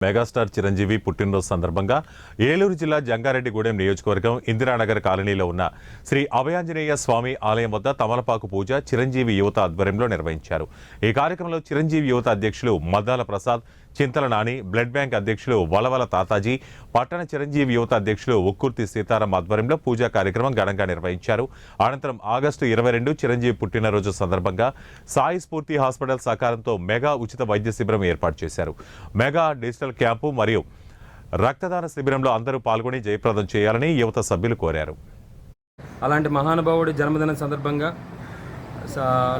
Megastar Chiranjeevi పుట్టినరోజు సందర్భంగా ఏలూరు జిల్లా జంగారెడ్డిగూడెం నియోజకవర్గం ఇందిరానగర్ కాలనీలో ఉన్న శ్రీ అభయాంజనేయ స్వామి ఆలయం వద్ద తమలపాకు పూజ చిరంజీవి యువత ఆధ్వర్యంలో నిర్వహించారు. ఈ కార్యక్రమంలో చిరంజీవి యువత అధ్యక్షులు మద్దాల ప్రసాద్, చింతల నాని, బ్లడ్ బ్యాంక్ అధ్యక్షులు వలవల తాతాజీ, పట్టణ చిరంజీవి యువత అధ్యక్షులు ఉక్కుర్తి సీతారాం ఆధ్వర్యంలో పూజా కార్యక్రమం ఘనంగా నిర్వహించారు. అనంతరం ఆగస్టు 22 చిరంజీవి పుట్టినరోజు సందర్భంగా సాయి స్ఫూర్తి హాస్పిటల్ సహకారంతో మెగా ఉచిత వైద్య శిబిరం ఏర్పాటు చేశారు. మెగా డిజిటల్ క్యాంపు మరియు రక్తదాన శిబిరంలో అందరూ పాల్గొని జయప్రదం చేయాలని యువత సభ్యులు కోరారు. అలాంటి మహానుభావుడి జన్మదిన సందర్భంగా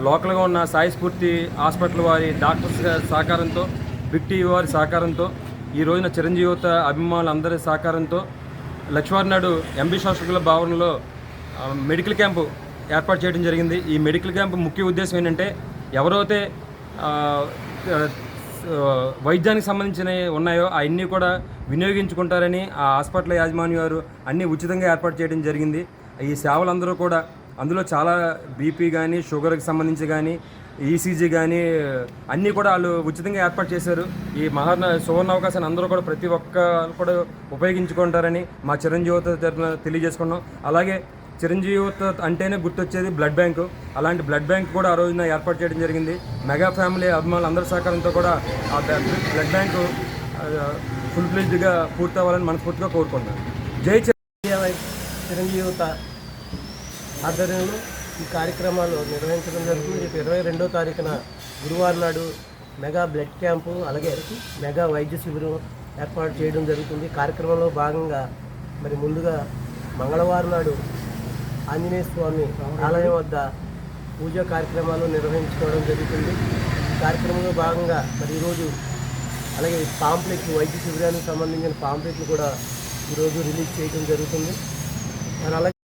లోకల్గా ఉన్న సాయి స్ఫూర్తి హాస్పిటల్ వారి డాక్టర్స్ సహకారంతో, బిగ్ టీవీ వారి సహకారంతో, ఈ రోజున చిరంజీవి యువత అభిమానులందరి సహకారంతో లక్ష్మీనాయుడు ఎంబీ శాస్త్రుల భవనంలో మెడికల్ క్యాంపు ఏర్పాటు చేయడం జరిగింది. ఈ మెడికల్ క్యాంపు ముఖ్య ఉద్దేశం ఏంటంటే ఎవరైతే వైద్యానికి సంబంధించినవి ఉన్నాయో అవన్నీ కూడా వినియోగించుకుంటారని ఆ హాస్పిటల్ యాజమాన్యం వారు అన్నీ ఉచితంగా ఏర్పాటు చేయడం జరిగింది. ఈ సేవలందరూ కూడా అందులో చాలా బీపీ కానీ, షుగర్కి సంబంధించి కానీ, ఈసీజీ కానీ అన్నీ కూడా వాళ్ళు ఉచితంగా ఏర్పాటు చేశారు. ఈ సువర్ణ అవకాశాన్ని అందరూ కూడా ప్రతి ఒక్కరు కూడా ఉపయోగించుకుంటారని మా చిరంజీవి యువత తరఫున తెలియజేసుకున్నాం. అలాగే చిరంజీవి యువత అంటేనే గుర్తొచ్చేది బ్లడ్ బ్యాంకు. అలాంటి బ్లడ్ బ్యాంక్ కూడా ఆ రోజున ఏర్పాటు చేయడం జరిగింది. మెగా ఫ్యామిలీ అభిమానులు అందరి సహకారంతో కూడా ఆ బ్లడ్ బ్యాంకు ఫుల్ ఫ్లెడ్జ్డ్గా పూర్తవ్వాలని మనస్ఫూర్తిగా కోరుకుంటున్నాను. జై చిరంజీవి యువత ఆధ్వర్యంలో ఈ కార్యక్రమాలు నిర్వహించడం జరుగుతుంది. రేపు 22వ తారీఖున గురువారం నాడు మెగా బ్లడ్ క్యాంపు, అలాగే మెగా వైద్య శిబిరం ఏర్పాటు చేయడం జరుగుతుంది. కార్యక్రమంలో భాగంగా మరి ముందుగా మంగళవారం నాడు ఆంజనేయ స్వామి ఆలయం వద్ద పూజా కార్యక్రమాలు నిర్వహించుకోవడం జరుగుతుంది. ఈ కార్యక్రమంలో భాగంగా మరి ఈరోజు అలాగే పాంప్లెట్లు, వైద్య శిబిరానికి సంబంధించిన పాంప్లెట్లు కూడా ఈరోజు రిలీజ్ చేయడం జరుగుతుంది. మరి అలాగే